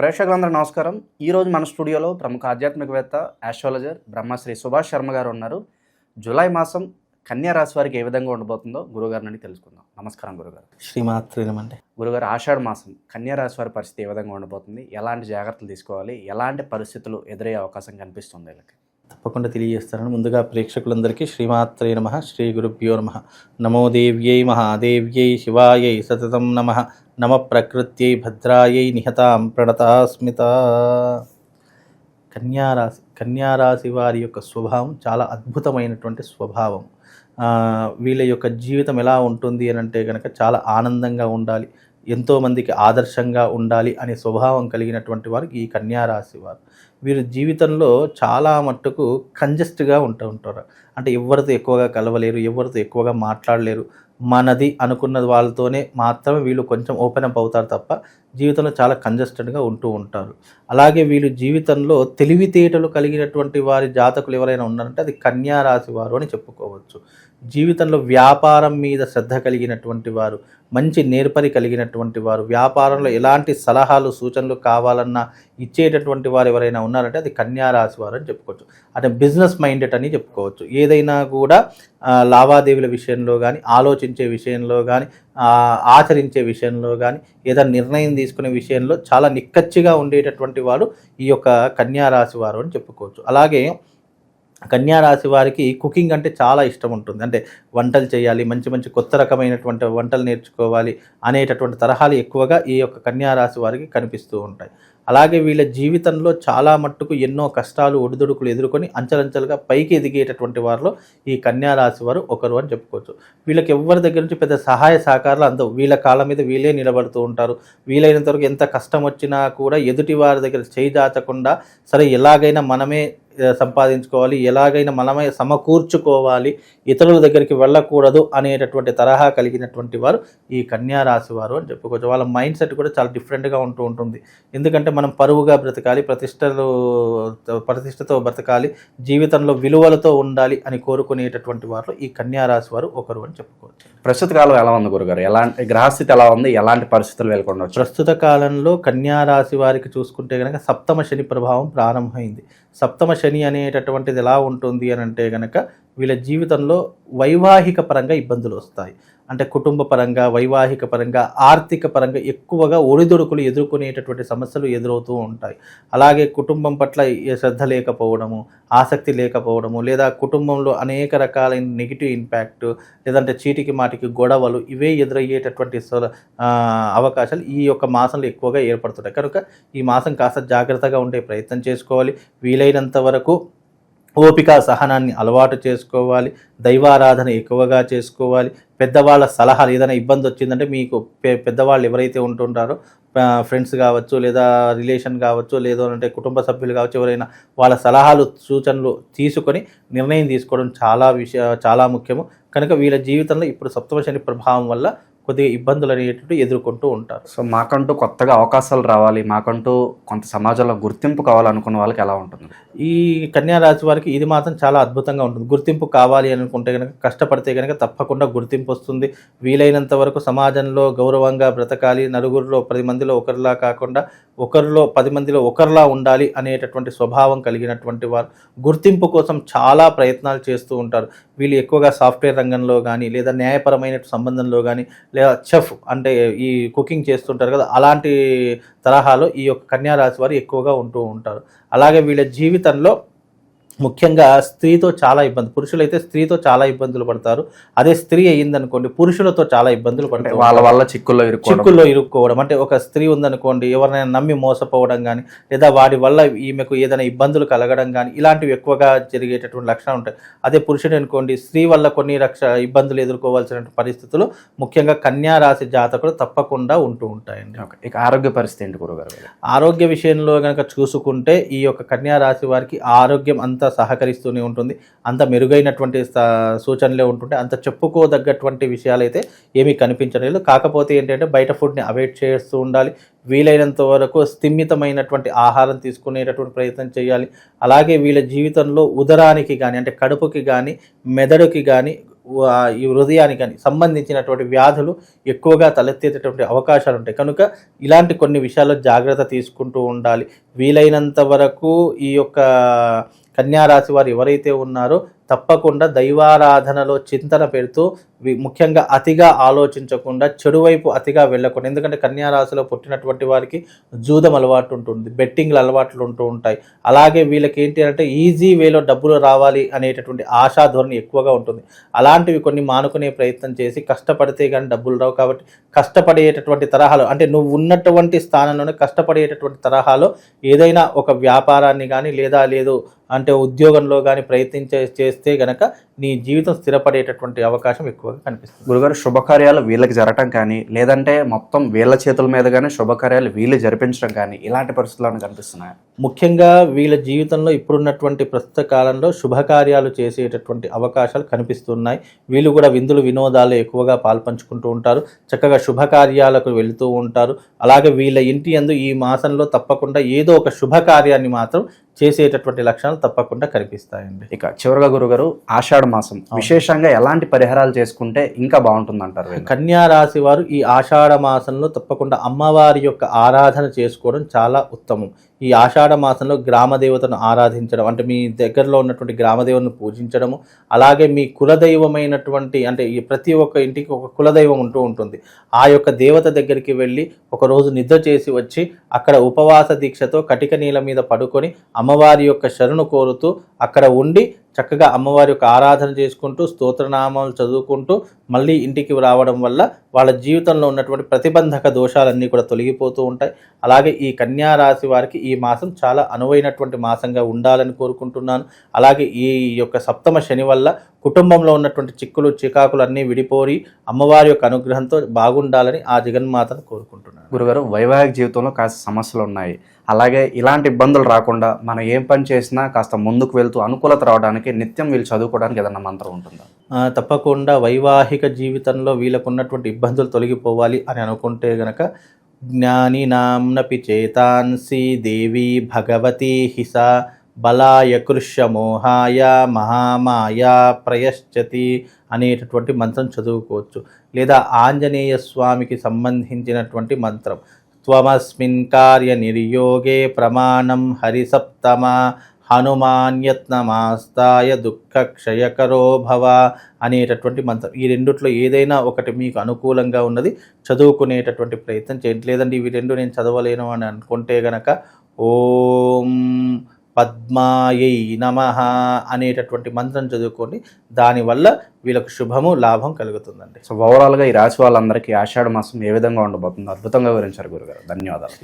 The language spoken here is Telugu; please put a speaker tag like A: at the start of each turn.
A: ప్రేక్షకులందరూ నమస్కారం. ఈరోజు మన స్టూడియోలో ప్రముఖ ఆధ్యాత్మికవేత్త, ఆస్ట్రాలజర్ బ్రహ్మశ్రీ సుభాష్ శర్మ గారు ఉన్నారు. జూలై మాసం కన్యా రాశి వారికి ఏ విధంగా ఉండబోతుందో గురుగారి నుండి తెలుసుకుందాం. నమస్కారం గురుగారు.
B: శ్రీమాత్రే నమః.
A: గురుగారు, ఆషాఢ మాసం కన్యా రాశి వారి పరిస్థితి ఏ విధంగా ఉండబోతుంది? ఎలాంటి జాగ్రత్తలు తీసుకోవాలి? ఎలాంటి పరిస్థితులు ఎదురయ్యే అవకాశం కనిపిస్తుంది వీళ్ళకి?
B: తప్పకుండా తెలియజేస్తాను. ముందుగా ప్రేక్షకులందరికీ శ్రీమాత్రే నమః, శ్రీ గురుభ్యో నమః. నమో దేవ్యై మహాదేవ్యై శివాయై సతతం నమః. నమ ప్రకృత్యై భద్రాయై నిహతాం ప్రణతాస్మిత. కన్యారాశి వారి యొక్క స్వభావం చాలా అద్భుతమైనటువంటి స్వభావం. వీళ్ళ యొక్క జీవితం ఎలా ఉంటుంది అని అంటే కనుక చాలా ఆనందంగా ఉండాలి, ఎంతోమందికి ఆదర్శంగా ఉండాలి అనే స్వభావం కలిగినటువంటి వారు ఈ కన్యారాశి వారు. వీరు జీవితంలో చాలా మట్టుకు కంజెస్ట్గా ఉంటారు. అంటే ఎవరితో ఎక్కువగా కలవలేరు, ఎవరితో ఎక్కువగా మాట్లాడలేరు. మనది అనుకున్న వాళ్ళతోనే మాత్రమే వీళ్ళు కొంచెం ఓపెన్ అప్ అవుతారు తప్ప జీవితంలో చాలా కంజెస్టెడ్గా ఉంటూ ఉంటారు. అలాగే వీళ్ళు జీవితంలో తెలివితేటలు కలిగినటువంటి వారి జాతకులు ఎవరైనా ఉన్నారంటే అది కన్యారాశి వారు అని చెప్పుకోవచ్చు. జీవితంలో వ్యాపారం మీద శ్రద్ధ కలిగినటువంటి వారు, మంచి నేర్పరి కలిగినటువంటి వారు, వ్యాపారంలో ఎలాంటి సలహాలు సూచనలు కావాలన్నా ఇచ్చేటటువంటి వారు ఎవరైనా ఉన్నారంటే అది కన్యారాశి వారు అని చెప్పుకోవచ్చు. అంటే బిజినెస్ మైండెడ్ అని చెప్పుకోవచ్చు. ఏదైనా కూడా లావాదేవీల విషయంలో కానీ, ఆలోచించే విషయంలో కానీ, ఆచరించే విషయంలో కానీ, ఏదైనా నిర్ణయం తీసుకునే విషయంలో చాలా నిక్కచ్చిగా ఉండేటటువంటి వారు ఈ యొక్క కన్యారాశి వారు అని చెప్పుకోవచ్చు. అలాగే కన్యారాశి వారికి కుకింగ్ అంటే చాలా ఇష్టం ఉంటుంది. అంటే వంటలు చేయాలి, మంచి మంచి కొత్త రకమైనటువంటి వంటలు నేర్చుకోవాలి అనేటటువంటి తరహాలు ఎక్కువగా ఈ యొక్క కన్యారాశి వారికి కనిపిస్తూ ఉంటాయి. అలాగే వీళ్ళ జీవితంలో చాలా మట్టుకు ఎన్నో కష్టాలు ఒడిదుడుకులు ఎదుర్కొని అంచెలంచెలుగా పైకి ఎదిగేటటువంటి వారిలో ఈ కన్యారాశి వారు ఒకరు అని చెప్పుకోవచ్చు. వీళ్ళకి ఎవరి దగ్గర నుంచి పెద్ద సహాయ సహకారాలు అందవు. వీళ్ళ కాళ్ళ మీద వీళ్ళే నిలబడుతూ ఉంటారు. వీలైనంత వరకు ఎంత కష్టం వచ్చినా కూడా ఎదుటి వారి దగ్గర చేయి దాచకుండా సరే ఎలాగైనా మనమే సంపాదించుకోవాలి, ఎలాగైనా మనమే సమకూర్చుకోవాలి, ఇతరుల దగ్గరికి వెళ్ళకూడదు అనేటటువంటి తరహా కలిగినటువంటి వారు ఈ కన్యారాశి వారు అని చెప్పుకోవచ్చు. వాళ్ళ మైండ్ సెట్ కూడా చాలా డిఫరెంట్గా ఉంటుంది. ఎందుకంటే మనం పరువుగా బ్రతకాలి, ప్రతిష్టతో బ్రతకాలి, జీవితంలో విలువలతో ఉండాలి అని కోరుకునేటటువంటి వారు ఈ కన్యారాశి వారు ఒకరు అని చెప్పుకోవచ్చు.
A: ప్రస్తుత కాలం ఎలా ఉంది గురుగారు? ఎలాంటి గ్రహస్థితి ఎలా ఉంది? ఎలాంటి పరిస్థితులు వెళ్ళకుండా?
B: ప్రస్తుత కాలంలో కన్యారాశి వారికి చూసుకుంటే కనుక సప్తమ శని ప్రభావం ప్రారంభమైంది. సప్తమ శని అనేటటువంటిది ఎలా ఉంటుంది అని అంటే కనుక వీళ్ళ జీవితంలో వైవాహిక పరంగా ఇబ్బందులు వస్తాయి. అంటే కుటుంబ పరంగా, వైవాహిక పరంగా, ఆర్థిక పరంగా ఎక్కువగా ఒడిదుడుకులు ఎదుర్కొనేటటువంటి సమస్యలు ఎదురవుతూ ఉంటాయి. అలాగే కుటుంబం పట్ల శ్రద్ధ లేకపోవడము, ఆసక్తి లేకపోవడము, లేదా కుటుంబంలో అనేక రకాలైన నెగిటివ్ ఇంపాక్ట్, లేదంటే చీటికి మాటికి గొడవలు ఇవే ఎదురయ్యేటటువంటి అవకాశాలు ఈ యొక్క మాసంలో ఎక్కువగా ఏర్పడుతుంటాయి. కనుక ఈ మాసం కాస్త జాగ్రత్తగా ఉండే ప్రయత్నం చేసుకోవాలి. వీలైనంత వరకు ఓపిక సహనాన్ని అలవాటు చేసుకోవాలి. దైవారాధన ఎక్కువగా చేసుకోవాలి. పెద్దవాళ్ళ సలహాలు, ఏదైనా ఇబ్బంది వచ్చిందంటే మీకు పెద్దవాళ్ళు ఎవరైతే ఉంటుంటారో ఫ్రెండ్స్ కావచ్చు, లేదా రిలేషన్ కావచ్చు, లేదంటే కుటుంబ సభ్యులు కావచ్చు, ఎవరైనా వాళ్ళ సలహాలు సూచనలు తీసుకొని నిర్ణయం తీసుకోవడం చాలా ముఖ్యము. కనుక వీళ్ళ జీవితంలో ఇప్పుడు సప్తమ శని ప్రభావం వల్ల కొద్దిగా ఇబ్బందులు అనేటువంటి ఎదుర్కొంటూ ఉంటారు.
A: సో మాకంటూ కొత్తగా అవకాశాలు రావాలి, మాకంటూ కొంత సమాజంలో గుర్తింపు కావాలనుకున్న వాళ్ళకి ఎలా ఉంటుంది?
B: ఈ కన్యారాశి వారికి ఇది మాత్రం చాలా అద్భుతంగా ఉంటుంది. గుర్తింపు కావాలి అనుకుంటే కనుక, కష్టపడితే కనుక తప్పకుండా గుర్తింపు వస్తుంది. వీలైనంత వరకు సమాజంలో గౌరవంగా బ్రతకాలి, నలుగురిలో 10 మందిలో ఒకరిలా కాకుండా ఒకరిలో 10 మందిలో ఒకరిలా ఉండాలి అనేటటువంటి స్వభావం కలిగినటువంటి వారు గుర్తింపు కోసం చాలా ప్రయత్నాలు చేస్తూ ఉంటారు. వీళ్ళు ఎక్కువగా సాఫ్ట్వేర్ రంగంలో కానీ, లేదా న్యాయపరమైన సంబంధంలో కానీ, లేదా చెఫ్ అంటే ఈ కుకింగ్ చేస్తుంటారు కదా, అలాంటి తరహాలో ఈ యొక్క కన్యారాశి వారు ఎక్కువగా ఉంటూ ఉంటారు. అలాగే వీళ్ళ జీవితంలో ముఖ్యంగా స్త్రీతో చాలా ఇబ్బంది, పురుషులైతే స్త్రీతో చాలా ఇబ్బందులు పడతారు. అదే స్త్రీ అయ్యిందనుకోండి పురుషులతో చాలా ఇబ్బందులు పడతారు.
A: వాళ్ళ వల్ల చిక్కుల్లో
B: ఇరుక్కోవడం, అంటే ఒక స్త్రీ ఉందనుకోండి, ఎవరినైనా నమ్మి మోసపోవడం కానీ, లేదా వాడి వల్ల ఈమెకు ఏదైనా ఇబ్బందులు కలగడం కానీ, ఇలాంటివి ఎక్కువగా జరిగేటటువంటి లక్షణాలు ఉంటాయి. అదే పురుషుడు అనుకోండి, స్త్రీ వల్ల కొన్ని ఇబ్బందులు ఎదుర్కోవాల్సిన పరిస్థితులు ముఖ్యంగా కన్యారాశి జాతకులు తప్పకుండా ఉంటూ ఉంటాయండి.
A: ఇక ఆరోగ్య పరిస్థితి ఏంటి గురుగారు?
B: ఆరోగ్య విషయంలో కనుక చూసుకుంటే ఈ యొక్క కన్యారాశి వారికి ఆరోగ్యం అంత సహకరిస్తూనే ఉంటుంది. అంత మెరుగైనటువంటి సూచనలే ఉంటుంటే అంత చెప్పుకోదగ్గటువంటి విషయాలు అయితే ఏమీ కనిపించలేదు. కాకపోతే ఏంటంటే బయట ఫుడ్ని అవాయిడ్ చేస్తూ ఉండాలి. వీలైనంత వరకు స్థిమితమైనటువంటి ఆహారం తీసుకునేటటువంటి ప్రయత్నం చేయాలి. అలాగే వీళ్ళ జీవితంలో ఉదరానికి కానీ, అంటే కడుపుకి కానీ, మెదడుకి కానీ ఈ హృదయానికి కానీ సంబంధించినటువంటి వ్యాధులు ఎక్కువగా తలెత్తేటటువంటి అవకాశాలు ఉంటాయి. కనుక ఇలాంటి కొన్ని విషయాల్లో జాగ్రత్త తీసుకుంటూ ఉండాలి. వీలైనంత వరకు ఈ యొక్క కన్యా రాశి వారు ఎవరైతే ఉన్నారో తప్పకుండా దైవారాధనలో చింతన పెడుతూ ముఖ్యంగా అతిగా ఆలోచించకుండా చెడువైపు అతిగా వెళ్ళకుండా, ఎందుకంటే కన్యా రాశిలో పుట్టినటువంటి వారికి జూదం అలవాటు ఉంటుంది, బెట్టింగ్లు అలవాట్లు ఉంటూ ఉంటాయి. అలాగే వీళ్ళకి ఏంటి అంటే ఈజీ వేలో డబ్బులు రావాలి అనేటటువంటి ఆశాధోరణి ఎక్కువగా ఉంటుంది. అలాంటివి కొన్ని మానుకునే ప్రయత్నం చేసి కష్టపడితే కానీ డబ్బులు రావు. కాబట్టి కష్టపడేటటువంటి తరహాలో, అంటే నువ్వు ఉన్నటువంటి స్థానంలోనే కష్టపడేటటువంటి తరహాలో ఏదైనా ఒక వ్యాపారాన్ని కానీ లేదు అంటే ఉద్యోగంలో కానీ చేస్తే గనక నీ జీవితం స్థిరపడేటటువంటి అవకాశం ఎక్కువగా కనిపిస్తుంది.
A: గురుగారు, శుభకార్యాలు వీళ్ళకి జరగటం కానీ లేదంటే మొత్తం వీళ్ళ చేతుల మీదుగానే శుభకార్యాలు వీళ్ళు జరిపించడం కానీ ఇలాంటి పరిస్థితులను కనిపిస్తున్నాయి.
B: ముఖ్యంగా వీళ్ళ జీవితంలో ఇప్పుడున్నటువంటి ప్రస్తుత కాలంలో శుభకార్యాలు చేసేటటువంటి అవకాశాలు కనిపిస్తున్నాయి. వీళ్ళు కూడా విందులు వినోదాలు ఎక్కువగా పాల్పంచుకుంటూ ఉంటారు, చక్కగా శుభకార్యాలకు వెళుతూ ఉంటారు. అలాగే వీళ్ళ ఇంటి యందు ఈ మాసంలో తప్పకుండా ఏదో ఒక శుభకార్యాన్ని మాత్రం చేసేటటువంటి లక్షణాలు తప్పకుండా కనిపిస్తాయండి.
A: ఇక చివరిగా గురుగారు, ఆషాఢ మాసం విశేషంగా ఎలాంటి పరిహారాలు చేసుకుంటే ఇంకా బాగుంటుంది అంటారు?
B: కన్యా రాశి వారు ఈ ఆషాఢ మాసంలో తప్పకుండా అమ్మవారి యొక్క ఆరాధన చేసుకోవడం చాలా ఉత్తమం. ఈ ఆషాఢ మాసంలో గ్రామదేవతను ఆరాధించడం, అంటే మీ దగ్గరలో ఉన్నటువంటి గ్రామదేవతను పూజించడము, అలాగే మీ కులదైవమైనటువంటి, అంటే ఈ ప్రతి ఒక్క ఇంటికి ఒక కులదైవం ఉంటూ ఉంటుంది. ఆ యొక్క దేవత దగ్గరికి వెళ్ళి ఒకరోజు నిద్ర చేసి వచ్చి అక్కడ ఉపవాస దీక్షతో కటిక నీళ్ళ మీద పడుకొని అమ్మవారి యొక్క శరణు కోరుతూ అక్కడ ఉండి చక్కగా అమ్మవారి యొక్క ఆరాధన చేసుకుంటూ స్తోత్రనామాలు చదువుకుంటూ మళ్ళీ ఇంటికి రావడం వల్ల వాళ్ళ జీవితంలో ఉన్నటువంటి ప్రతిబంధక దోషాలన్నీ కూడా తొలగిపోతూ ఉంటాయి. అలాగే ఈ కన్యా రాశి వారికి ఈ మాసం చాలా అనువైనటువంటి మాసంగా ఉండాలని కోరుకుంటున్నాను. అలాగే ఈ యొక్క సప్తమ శని వల్ల కుటుంబంలో ఉన్నటువంటి చిక్కులు చికాకులు అన్నీ విడిపోయి అమ్మవారి యొక్క అనుగ్రహంతో బాగుండాలని ఆ జగన్మాతను కోరుకుంటున్నాను.
A: గురుగారు, వైవాహిక జీవితంలో కాస్త సమస్యలు ఉన్నాయి, అలాగే ఇలాంటి ఇబ్బందులు రాకుండా మనం ఏం పని చేసినా కాస్త ముందుకు వెళ్తూ అనుకూలత రావడానికి నిత్యం వీళ్ళు చదువుకోవడానికి ఏదన్నా మంత్రం ఉంటుందా?
B: తప్పకుండా వైవాహిక జీవితంలో వీళ్ళకు ఉన్నటువంటి ఇబ్బందులు తొలగిపోవాలి అని అనుకుంటే గనక జ్ఞాని నామ్నపి చేతాన్సి దేవి భగవతి హిస బలాయ కృష్యమోహాయ మహామాయ ప్రయశ్చతి అనేటటువంటి మంత్రం చదువుకోవచ్చు. లేదా ఆంజనేయ స్వామికి సంబంధించినటువంటి మంత్రం త్వమస్మిన్ కార్య నిర్యోగే ప్రమాణం హరిసప్తమ హనుమాన్యత్నమాస్తాయ దుఃఖ క్షయకరో భవ అనేటటువంటి మంత్రం. ఈ రెండిట్లో ఏదైనా ఒకటి మీకు అనుకూలంగా ఉన్నది చదువుకునేటటువంటి ప్రయత్నం చేయండి. లేదంటే ఇవి రెండు నేను చదవలేను అని అనుకుంటే గనక ఓం పద్మాయై నమః అనేటటువంటి మంత్రం చదువుకోండి. దానివల్ల వీళ్ళకు శుభము లాభం కలుగుతుందండి.
A: సో ఓవరాల్గా ఈ రాశి వాళ్ళందరికీ ఆషాఢ మాసం ఏ విధంగా ఉండబోతుందో అద్భుతంగా వివరించారు గురుగారు. ధన్యవాదాలు.